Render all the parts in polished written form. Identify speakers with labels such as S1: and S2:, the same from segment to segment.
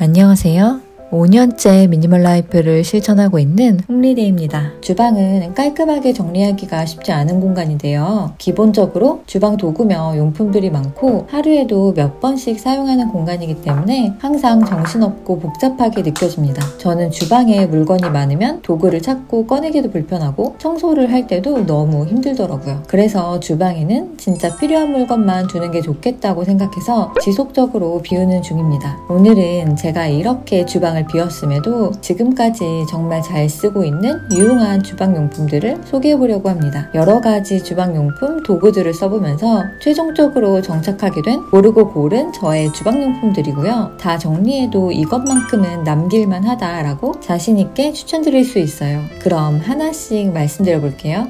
S1: 안녕하세요. 5년째 미니멀 라이프를 실천하고 있는 홍리대입니다. 주방은 깔끔하게 정리하기가 쉽지 않은 공간인데요. 기본적으로 주방 도구며 용품들이 많고 하루에도 몇 번씩 사용하는 공간이기 때문에 항상 정신없고 복잡하게 느껴집니다. 저는 주방에 물건이 많으면 도구를 찾고 꺼내기도 불편하고 청소를 할 때도 너무 힘들더라고요. 그래서 주방에는 진짜 필요한 물건만 두는 게 좋겠다고 생각해서 지속적으로 비우는 중입니다. 오늘은 제가 이렇게 주방을 비웠음에도 지금까지 정말 잘 쓰고 있는 유용한 주방용품들을 소개해보려고 합니다. 여러가지 주방용품 도구들을 써보면서 최종적으로 정착하게 된 고르고 고른 저의 주방용품들이고요. 다 정리해도 이것만큼은 남길만 하다라고 자신있게 추천드릴 수 있어요. 그럼 하나씩 말씀드려볼게요.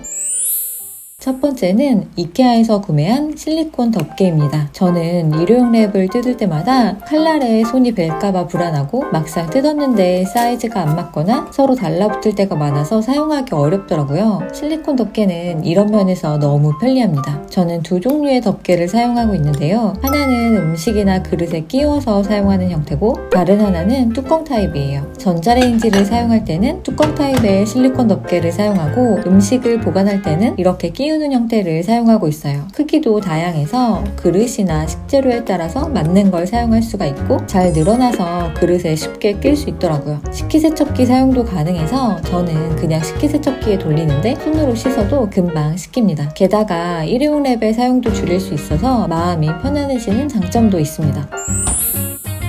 S1: 첫 번째는 이케아에서 구매한 실리콘 덮개입니다. 저는 일회용 랩을 뜯을 때마다 칼날에 손이 벨까봐 불안하고 막상 뜯었는데 사이즈가 안 맞거나 서로 달라붙을 때가 많아서 사용하기 어렵더라고요. 실리콘 덮개는 이런 면에서 너무 편리합니다. 저는 두 종류의 덮개를 사용하고 있는데요. 하나는 음식이나 그릇에 끼워서 사용하는 형태고 다른 하나는 뚜껑 타입이에요. 전자레인지를 사용할 때는 뚜껑 타입의 실리콘 덮개를 사용하고 음식을 보관할 때는 이렇게 끼우는 형태를 사용하고 있어요. 크기도 다양해서 그릇이나 식재료에 따라서 맞는 걸 사용할 수가 있고 잘 늘어나서 그릇에 쉽게 낄 수 있더라고요. 식기세척기 사용도 가능해서 저는 그냥 식기세척기에 돌리는데 손으로 씻어도 금방 씻깁니다. 게다가 일회용 랩의 사용도 줄일 수 있어서 마음이 편안해지는 장점도 있습니다.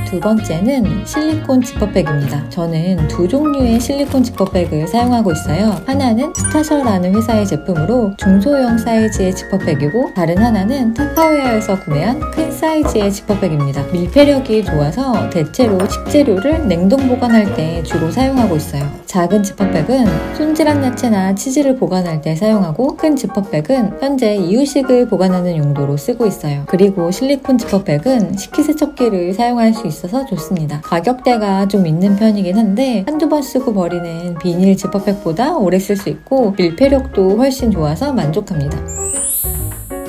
S1: 두 번째는 실리콘 지퍼백입니다. 저는 두 종류의 실리콘 지퍼백을 사용하고 있어요. 하나는 스타셔라는 회사의 제품으로 중소형 사이즈의 지퍼백이고 다른 하나는 타파웨어에서 구매한 큰 사이즈의 지퍼백입니다. 밀폐력이 좋아서 대체로 식재료를 냉동 보관할 때 주로 사용하고 있어요. 작은 지퍼백은 손질한 야채나 치즈를 보관할 때 사용하고 큰 지퍼백은 현재 이유식을 보관하는 용도로 쓰고 있어요. 그리고 실리콘 지퍼백은 식기세척기를 사용할 수 있어서 좋습니다. 가격대가 좀 있는 편이긴 한데 한두 번 쓰고 버리는 비닐 지퍼백보다 오래 쓸 수 있고 밀폐력도 훨씬 좋아서 만족합니다.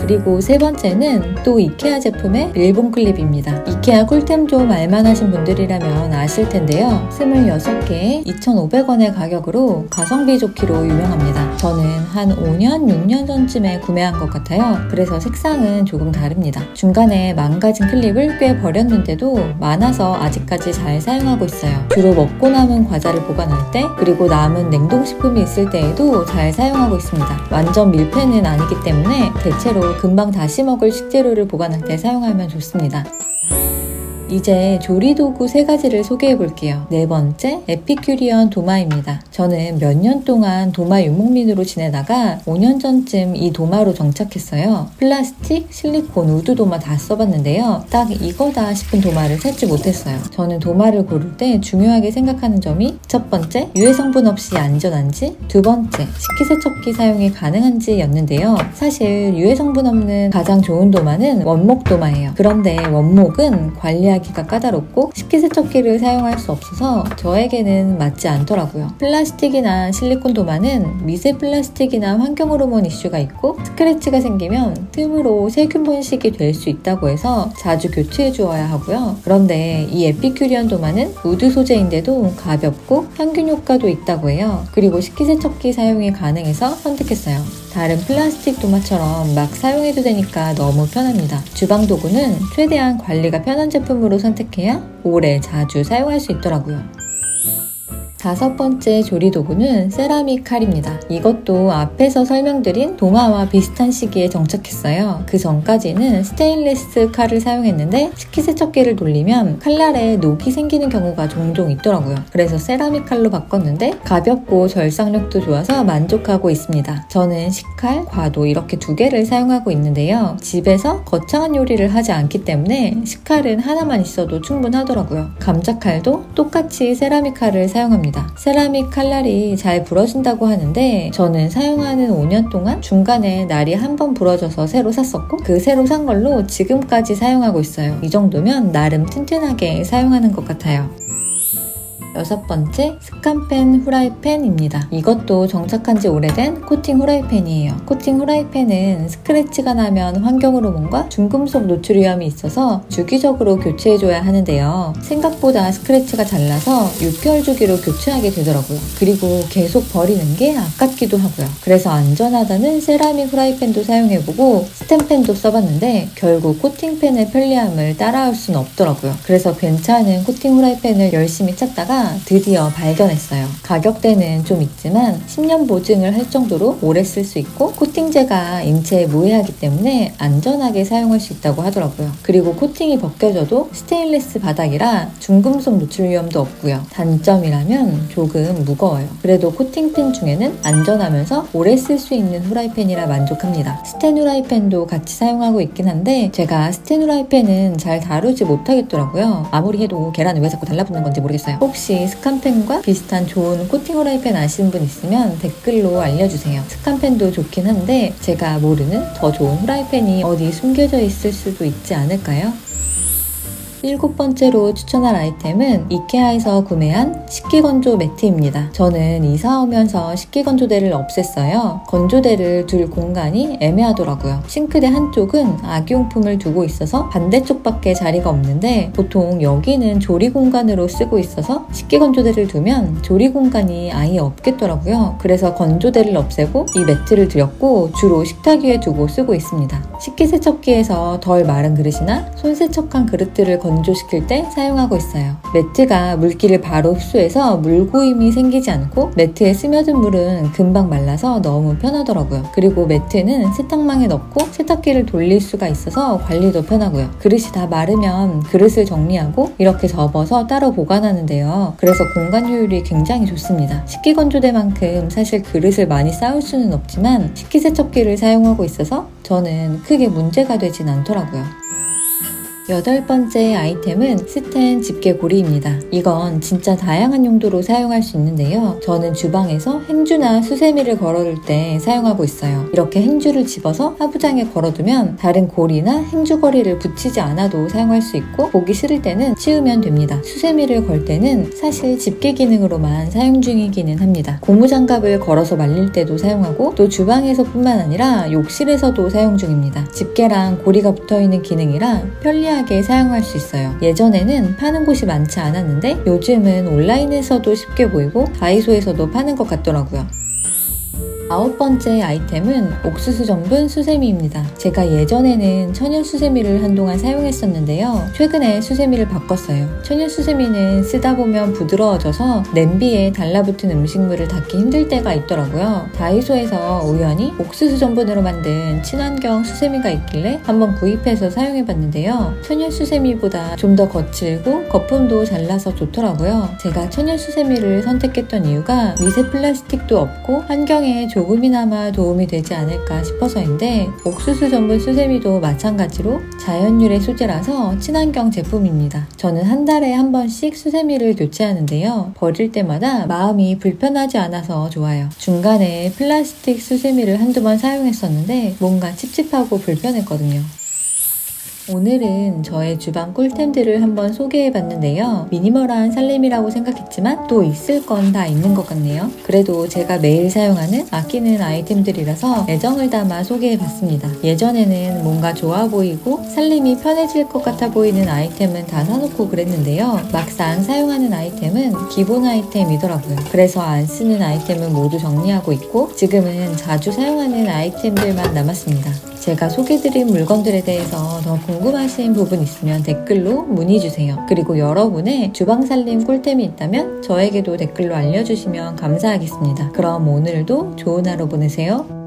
S1: 그리고 세 번째는 또 이케아 제품의 일본 클립입니다. 이케아 꿀템 좀 알만하신 분들이라면 아실 텐데요. 26개에 2,500원의 가격으로 가성비 좋기로 유명합니다. 저는 한 5년, 6년 전쯤에 구매한 것 같아요. 그래서 색상은 조금 다릅니다. 중간에 망가진 클립을 꽤 버렸는데도 많아서 아직까지 잘 사용하고 있어요. 주로 먹고 남은 과자를 보관할 때 그리고 남은 냉동식품이 있을 때에도 잘 사용하고 있습니다. 완전 밀폐는 아니기 때문에 대체로 금방 다시 먹을 식재료를 보관할 때 사용하면 좋습니다. 이제 조리도구 3가지를 소개해 볼게요. 네 번째, 에피큐리언 도마입니다. 저는 몇 년 동안 도마 유목민으로 지내다가 5년 전쯤 이 도마로 정착했어요. 플라스틱, 실리콘, 우드 도마 다 써봤는데요. 딱 이거다 싶은 도마를 찾지 못했어요. 저는 도마를 고를 때 중요하게 생각하는 점이 첫 번째, 유해 성분 없이 안전한지, 두 번째, 식기세척기 사용이 가능한지 였는데요. 사실 유해 성분 없는 가장 좋은 도마는 원목 도마예요. 그런데 원목은 관리하기가 까다롭고 식기세척기를 사용할 수 없어서 저에게는 맞지 않더라고요. 플라스틱이나 실리콘 도마는 미세 플라스틱이나 환경 호르몬 이슈가 있고 스크래치가 생기면 틈으로 세균 번식이 될 수 있다고 해서 자주 교체해 주어야 하고요. 그런데 이 에피큐리언 도마는 우드 소재인데도 가볍고 항균 효과도 있다고 해요. 그리고 식기세척기 사용이 가능해서 선택했어요. 다른 플라스틱 도마처럼 막 사용해도 되니까 너무 편합니다. 주방 도구는 최대한 관리가 편한 제품으로 선택해야 오래 자주 사용할 수 있더라고요. 다섯 번째 조리도구는 세라믹 칼입니다. 이것도 앞에서 설명드린 도마와 비슷한 시기에 정착했어요. 그 전까지는 스테인리스 칼을 사용했는데 식기세척기를 돌리면 칼날에 녹이 생기는 경우가 종종 있더라고요. 그래서 세라믹 칼로 바꿨는데 가볍고 절삭력도 좋아서 만족하고 있습니다. 저는 식칼, 과도 이렇게 2개를 사용하고 있는데요. 집에서 거창한 요리를 하지 않기 때문에 식칼은 하나만 있어도 충분하더라고요. 감자칼도 똑같이 세라믹 칼을 사용합니다. 세라믹 칼날이 잘 부러진다고 하는데 저는 사용하는 5년 동안 중간에 날이 한 번 부러져서 새로 샀었고 그 새로 산 걸로 지금까지 사용하고 있어요. 이 정도면 나름 튼튼하게 사용하는 것 같아요. 6번째, 스칸펜 후라이팬입니다. 이것도 정착한 지 오래된 코팅 후라이팬이에요. 코팅 후라이팬은 스크래치가 나면 환경 호르몬과 중금속 노출 위험이 있어서 주기적으로 교체해줘야 하는데요. 생각보다 스크래치가 잘 나서 6개월 주기로 교체하게 되더라고요. 그리고 계속 버리는 게 아깝기도 하고요. 그래서 안전하다는 세라믹 후라이팬도 사용해보고 스텐팬도 써봤는데 결국 코팅팬의 편리함을 따라올 수는 없더라고요. 그래서 괜찮은 코팅 후라이팬을 열심히 찾다가 드디어 발견했어요. 가격대는 좀 있지만 10년 보증을 할 정도로 오래 쓸 수 있고 코팅제가 인체에 무해하기 때문에 안전하게 사용할 수 있다고 하더라고요. 그리고 코팅이 벗겨져도 스테인리스 바닥이라 중금속 노출 위험도 없고요. 단점이라면 조금 무거워요. 그래도 코팅팬 중에는 안전하면서 오래 쓸 수 있는 후라이팬이라 만족합니다. 스텐 후라이팬도 같이 사용하고 있긴 한데 제가 스텐 후라이팬은 잘 다루지 못하겠더라고요. 아무리 해도 계란을 왜 자꾸 달라붙는 건지 모르겠어요. 혹시 스칸펜과 비슷한 좋은 코팅 후라이팬 아시는 분 있으면 댓글로 알려주세요. 스칸펜도 좋긴 한데 제가 모르는 더 좋은 후라이팬이 어디 숨겨져 있을 수도 있지 않을까요? 7번째로 추천할 아이템은 이케아에서 구매한 식기건조 매트입니다. 저는 이사 오면서 식기건조대를 없앴어요. 건조대를 둘 공간이 애매하더라고요. 싱크대 한쪽은 아기용품을 두고 있어서 반대쪽밖에 자리가 없는데 보통 여기는 조리 공간으로 쓰고 있어서 식기건조대를 두면 조리 공간이 아예 없겠더라고요. 그래서 건조대를 없애고 이 매트를 들였고 주로 식탁 위에 두고 쓰고 있습니다. 식기세척기에서 덜 마른 그릇이나 손세척한 그릇들을 건조시킬 때 사용하고 있어요. 매트가 물기를 바로 흡수해서 물고임이 생기지 않고 매트에 스며든 물은 금방 말라서 너무 편하더라고요. 그리고 매트는 세탁망에 넣고 세탁기를 돌릴 수가 있어서 관리도 편하고요. 그릇이 다 마르면 그릇을 정리하고 이렇게 접어서 따로 보관하는데요. 그래서 공간 효율이 굉장히 좋습니다. 식기건조대만큼 사실 그릇을 많이 쌓을 수는 없지만 식기세척기를 사용하고 있어서 저는 크게 문제가 되진 않더라고요. 8번째 아이템은 스텐 집게고리입니다. 이건 진짜 다양한 용도로 사용할 수 있는데요. 저는 주방에서 행주나 수세미를 걸어둘 때 사용하고 있어요. 이렇게 행주를 집어서 하부장에 걸어두면 다른 고리나 행주거리를 붙이지 않아도 사용할 수 있고 보기 싫을 때는 치우면 됩니다. 수세미를 걸 때는 사실 집게 기능으로만 사용 중이기는 합니다. 고무장갑을 걸어서 말릴 때도 사용하고 또 주방에서 뿐만 아니라 욕실에서도 사용 중입니다. 집게랑 고리가 붙어있는 기능이라 편리하게 사용할 수 있어요. 예전에는 파는 곳이 많지 않았는데 요즘은 온라인에서도 쉽게 보이고 다이소에서도 파는 것 같더라고요. 9번째 아이템은 옥수수 전분 수세미입니다. 제가 예전에는 천연 수세미를 한동안 사용했었는데요. 최근에 수세미를 바꿨어요. 천연 수세미는 쓰다 보면 부드러워져서 냄비에 달라붙은 음식물을 닦기 힘들 때가 있더라고요. 다이소에서 우연히 옥수수 전분으로 만든 친환경 수세미가 있길래 한번 구입해서 사용해봤는데요. 천연 수세미보다 좀 더 거칠고 거품도 잘 나서 좋더라고요. 제가 천연 수세미를 선택했던 이유가 미세 플라스틱도 없고 환경에 조금이나마 도움이 되지 않을까 싶어서인데 옥수수 전분 수세미도 마찬가지로 자연유래 소재라서 친환경 제품입니다. 저는 한 달에 한 번씩 수세미를 교체하는데요. 버릴 때마다 마음이 불편하지 않아서 좋아요. 중간에 플라스틱 수세미를 한두 번 사용했었는데 뭔가 찝찝하고 불편했거든요. 오늘은 저의 주방 꿀템들을 한번 소개해봤는데요. 미니멀한 살림이라고 생각했지만 또 있을 건 다 있는 것 같네요. 그래도 제가 매일 사용하는 아끼는 아이템들이라서 애정을 담아 소개해봤습니다. 예전에는 뭔가 좋아 보이고 살림이 편해질 것 같아 보이는 아이템은 다 사놓고 그랬는데요. 막상 사용하는 아이템은 기본 아이템이더라고요. 그래서 안 쓰는 아이템은 모두 정리하고 있고 지금은 자주 사용하는 아이템들만 남았습니다. 제가 소개드린 물건들에 대해서 더 궁금하신 부분 있으면 댓글로 문의주세요. 그리고 여러분의 주방 살림 꿀템이 있다면 저에게도 댓글로 알려주시면 감사하겠습니다. 그럼 오늘도 좋은 하루 보내세요.